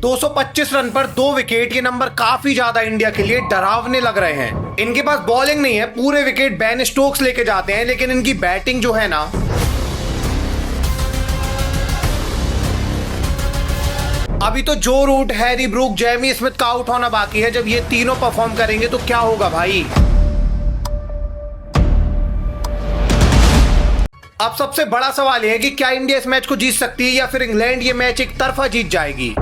225 run पर 2 wicket, ये number काफी ज्यादा इंडिया के लिए डरावने लग रहे हैं। इनके पास बॉलिंग नहीं है, पूरे विकेट बेन स्टोक्स लेके जाते हैं, लेकिन इनकी बैटिंग जो है ना, अभी तो जो Root, Harry Brook, Jamie Smith का आउट होना बाकी है। जब ये तीनों परफॉर्म करेंगे तो क्या होगा भाई। अब सबसे बड़ा सवाल यह है कि क्या इंडिया इस मैच को जीत सकती है या फिर इंग्लैंड ये मैच एक तरफा जीत जाएगी।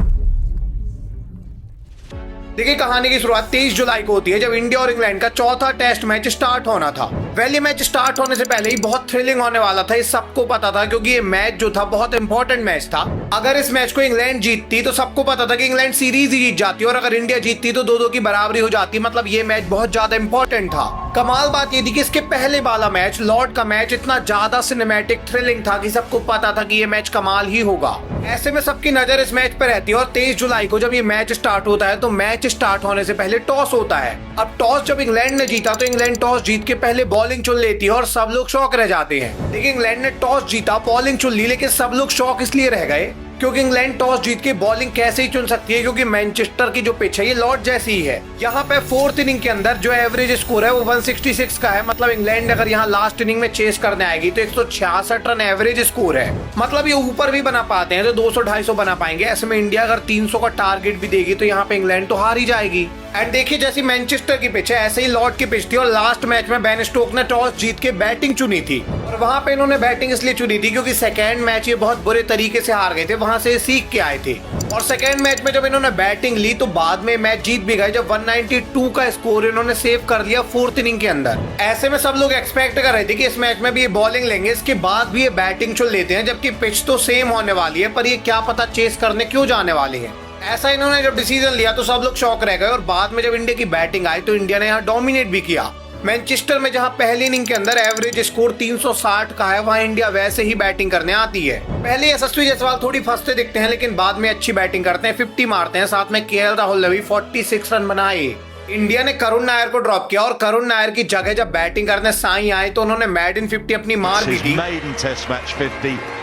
देखिए, कहानी की शुरुआत 23 जुलाई को होती है, जब इंडिया और इंग्लैंड का चौथा टेस्ट मैच स्टार्ट होना था। ये मैच स्टार्ट होने से पहले ही बहुत थ्रिलिंग होने वाला था, ये सबको पता था, क्योंकि ये मैच जो था बहुत इंपॉर्टेंट मैच था। अगर इस मैच को इंग्लैंड जीतती तो सबको पता था कि इंग्लैंड सीरीज ही जीत जाती, और अगर इंडिया जीतती तो 2-2 की बराबरी हो जाती। मतलब ये मैच बहुत ज्यादा इंपॉर्टेंट था। कमाल बात ये थी कि इसके पहले वाला मैच, लॉर्ड का मैच, इतना ज्यादा सिनेमैटिक थ्रिलिंग था कि सबको पता था कि ये मैच कमाल ही होगा। ऐसे में सबकी नजर इस मैच पर रहती है, और 23 जुलाई को जब ये मैच स्टार्ट होता है तो मैच स्टार्ट होने से पहले टॉस होता है। अब टॉस जब इंग्लैंड ने जीता तो इंग्लैंड टॉस जीत के पहले बॉलिंग चुन लेती है, और सब लोग शॉक रह जाते हैं। देखिए, इंग्लैंड ने टॉस जीता, बॉलिंग चुन ली, लेकिन सब लोग शॉक इसलिए रह गए क्योंकि इंग्लैंड टॉस जीत के बॉलिंग कैसे ही चुन सकती है, क्योंकि मैनचेस्टर की जो पिच है ये लॉर्ड जैसी ही है। यहाँ पे फोर्थ इनिंग के अंदर जो एवरेज स्कोर है वो 166 का है। मतलब इंग्लैंड अगर यहाँ लास्ट इनिंग में चेस करने आएगी तो 166 रन एवरेज स्कोर है। मतलब ये ऊपर भी बना पाते हैं तो 200-250 बना पाएंगे। ऐसे में इंडिया अगर 300 का टारगेट भी देगी तो यहाँ पे इंग्लैंड तो हार ही जाएगी। एंड देखिए, जैसी मैनचेस्टर की पिच है ऐसे ही लॉर्ड की पिच थी, और लास्ट मैच में बेन स्टोक ने टॉस जीत के बैटिंग चुनी थी। और वहां पे इन्होंने बैटिंग इसलिए चुनी थी क्योंकि सेकेंड मैच ये बहुत बुरे तरीके से हार गए थे, वहां से सीख के आए थे। और सेकेंड मैच में जब इन्होंने बैटिंग ली तो बाद में मैच जीत भी गए, जब 192 का स्कोर इन्होंने सेव कर लिया फोर्थ इनिंग के अंदर। ऐसे में सब लोग एक्सपेक्ट कर रहे थे कि इस मैच में भी ये बॉलिंग लेंगे, इसके बाद भी ये बैटिंग चुन लेते हैं, जबकि पिच तो सेम होने वाली है, पर ये क्या पता चेस करने क्यों जाने वाले हैं। ऐसा इन्होंने जब डिसीजन लिया तो सब लोग शॉक रह गए, और बाद में जब इंडिया की बैटिंग आई तो इंडिया ने यहाँ डोमिनेट भी किया। मैनचेस्टर में जहां पहली इनिंग के अंदर एवरेज स्कोर 360 का है, वहां इंडिया वैसे ही बैटिंग करने आती है। पहले यशस्वी जायसवाल थोड़ी फंसते दिखते हैं, लेकिन बाद में अच्छी बैटिंग करते हैं, 50 मारते हैं। साथ में केएल राहुल ने भी 46 रन बनाए। इंडिया ने करुण नायर को ड्रॉप किया, और करुण नायर की जगह जब बैटिंग करने साई आए तो उन्होंने मेडन 50 अपनी मार दी थी।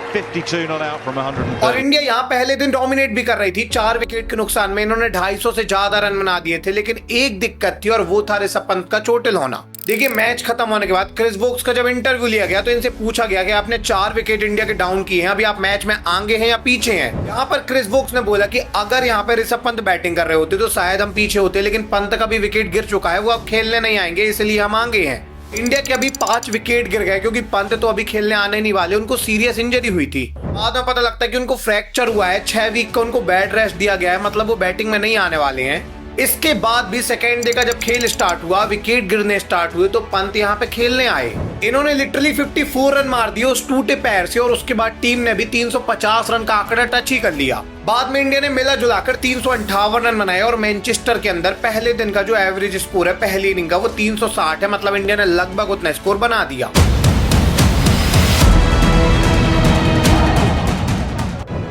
52 not out from 130. और इंडिया यहाँ पहले दिन डोमिनेट भी कर रही थी। 4 विकेट के नुकसान में इन्होंने 250 से ज्यादा रन बना दिए थे, लेकिन एक दिक्कत थी, और वो था ऋषभ पंत का चोटिल होना। देखिए, मैच खत्म होने के बाद क्रिस वोक्स का जब इंटरव्यू लिया गया तो इनसे पूछा गया कि आपने 4 विकेट इंडिया के डाउन किए हैं, अभी आप मैच में आगे हैं या पीछे हैं। यहाँ पर क्रिस वोक्स ने बोला कि अगर यहाँ पे ऋषभ पंत बैटिंग कर रहे होते तो शायद हम पीछे होते, लेकिन पंत का भी विकेट गिर चुका है, वो अब खेलने नहीं आएंगे, इसलिए हम आगे हैं। इंडिया के अभी 5 विकेट गिर गए, क्योंकि पंत तो अभी खेलने आने नहीं वाले, उनको सीरियस इंजरी हुई थी। बाद में पता लगता है कि उनको फ्रैक्चर हुआ है, 6 वीक का उनको बेड रेस्ट दिया गया है, मतलब वो बैटिंग में नहीं आने वाले हैं। इसके बाद भी सेकेंड डे का जब खेल स्टार्ट हुआ, विकेट गिरने स्टार्ट हुए, तो पंत यहाँ पे खेलने आए। इन्होंने लिटरली 54 रन मार दिए उस टूटे पैर से, और उसके बाद टीम ने भी 350 रन का आंकड़ा टच ही कर लिया। बाद में इंडिया ने मिला जुलाकर 358 रन बनाए, और मैनचेस्टर के अंदर पहले दिन का जो एवरेज स्कोर है पहली इनिंग का वो 360 है। मतलब इंडिया ने लगभग उतना स्कोर बना दिया।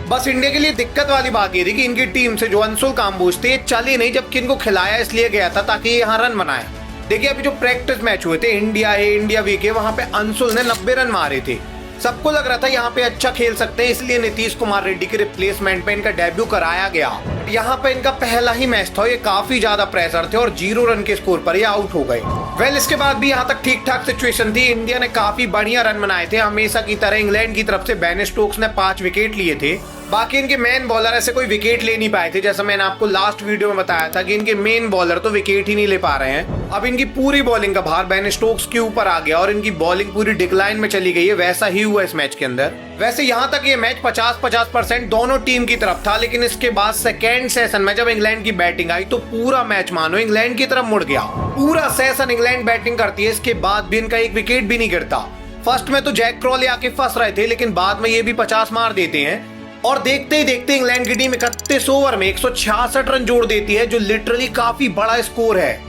बस इंडिया के लिए दिक्कत वाली बात ये थी कि इनकी टीम से जो अंशुल काम्बोज थे ये चले नहीं, जबकि इनको खिलाया इसलिए गया था ताकि ये यहाँ रन बनाए। देखिए, अभी जो प्रैक्टिस मैच हुए थे इंडिया ए इंडिया वी के, वहां पे अंशुल ने 90 रन मारे थे। सबको लग रहा था यहाँ पे अच्छा खेल सकते हैं, इसलिए नीतीश कुमार रेड्डी के रिप्लेसमेंट पे इनका डेब्यू कराया गया। यहाँ पे इनका पहला ही मैच था, ये काफी ज्यादा प्रेशर थे, और 0 रन के स्कोर पर ये आउट हो गए। इसके बाद भी यहाँ तक ठीक ठाक सिचुएशन थी। इंडिया ने काफी बढ़िया रन बनाए थे, हमेशा की तरह इंग्लैंड की तरफ से बेन स्टोक्स ने 5 विकेट लिए थे। बाकी इनके मेन बॉलर ऐसे कोई विकेट ले नहीं पाए थे, जैसा मैंने आपको लास्ट वीडियो में बताया था कि इनके मेन बॉलर तो विकेट ही नहीं ले पा रहे हैं। अब इनकी पूरी बॉलिंग का भार बेन स्टोक्स के ऊपर आ गया, और इनकी बॉलिंग पूरी डिक्लाइन में चली गई है। वैसा ही हुआ इस मैच के अंदर। वैसे यहाँ तक ये मैच 50-50% दोनों टीम की तरफ था, लेकिन इसके बाद सेकेंड सेशन में जब इंग्लैंड की बैटिंग आई तो पूरा मैच मानो इंग्लैंड की तरफ मुड़ गया। पूरा सेशन इंग्लैंड बैटिंग करती है, इसके बाद भी इनका एक विकेट भी नहीं गिरता। फर्स्ट में तो जैक क्रॉले आके फंस रहे थे, लेकिन बाद में ये भी 50 मार देते हैं, और देखते ही देखते इंग्लैंड की टीम 31 ओवर में 166 रन जोड़ देती है, जो लिटरली काफी बड़ा स्कोर है।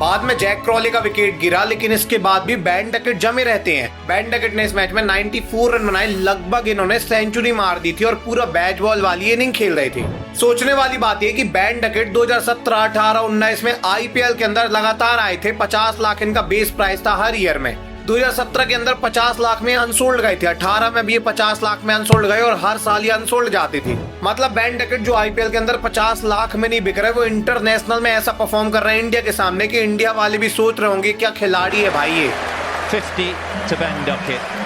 बाद में जैक क्रॉले का विकेट गिरा, लेकिन इसके बाद भी बेन डकेट जमे रहते हैं। बेन डकेट ने इस मैच में 94 रन बनाए, लगभग इन्होंने सेंचुरी मार दी थी, और पूरा बैट बॉल वाली इनिंग खेल रहे थे। सोचने वाली बात यह कि बेन डकेट 2017, 18, 19 में आईपीएल के अंदर लगातार आए थे। 50 लाख इनका बेस प्राइस था हर ईयर में, 2017 के अंदर 50 लाख में अनसोल्ड गए थे, 18 में भी ये 50 लाख में अनसोल्ड गए और हर साल ये अनसोल्ड जाती थी। मतलब बैन डकेट जो आईपीएल के अंदर 50 लाख में नहीं बिक रहे, वो इंटरनेशनल में ऐसा परफॉर्म कर रहे हैं इंडिया के सामने कि इंडिया वाले भी सोच रहे होंगे क्या खिलाड़ी है भाई ये। 50 to Ben Duckett.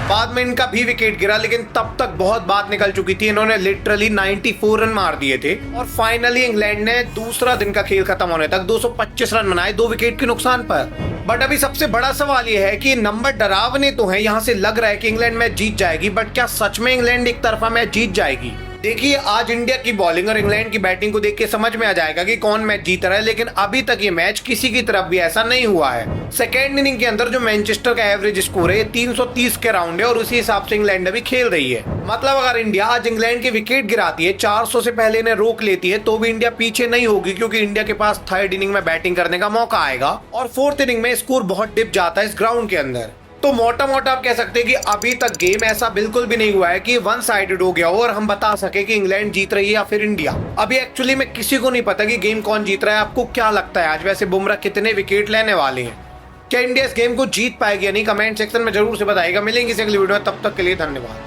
बाद में इनका भी विकेट गिरा, लेकिन तब तक बहुत बात निकल चुकी थी। इन्होंने लिटरली 94 रन मार दिए थे और फाइनली इंग्लैंड ने दूसरा दिन का खेल खत्म होने तक 225 रन बनाए 2 विकेट के नुकसान पर। बट अभी सबसे बड़ा सवाल यह है कि नंबर डरावने तो हैं, यहाँ से लग रहा है कि इंग्लैंड मैच जीत जाएगी, बट क्या सच में इंग्लैंड एक तरफा मैच जीत जाएगी? देखिए आज इंडिया की बॉलिंग और इंग्लैंड की बैटिंग को देख के समझ में आ जाएगा कि कौन मैच जीत रहा है, लेकिन अभी तक ये मैच किसी की तरफ भी ऐसा नहीं हुआ है। सेकेंड इनिंग के अंदर जो मैनचेस्टर का एवरेज स्कोर है 330 के राउंड है और उसी हिसाब से इंग्लैंड अभी खेल रही है। मतलब अगर इंडिया आज इंग्लैंड के विकेट गिराती है, 400 से पहले इन्हें रोक लेती है, तो भी इंडिया पीछे नहीं होगी, क्योंकि इंडिया के पास थर्ड इनिंग में बैटिंग करने का मौका आएगा और फोर्थ इनिंग में स्कोर बहुत डिप जाता है इस ग्राउंड के अंदर। तो मोटा मोटा आप कह सकते हैं कि अभी तक गेम ऐसा बिल्कुल भी नहीं हुआ है कि वन साइडेड हो गया हो और हम बता सके कि इंग्लैंड जीत रही है या फिर इंडिया। अभी एक्चुअली में किसी को नहीं पता कि गेम कौन जीत रहा है। आपको क्या लगता है आज वैसे बुमराह कितने विकेट लेने वाले हैं? क्या इंडिया इस गेम को जीत पाएगी या नहीं? कमेंट सेक्शन में जरूर से बताइएगा। मिलेंगे इस अगली वीडियो में, तब तक के लिए धन्यवाद।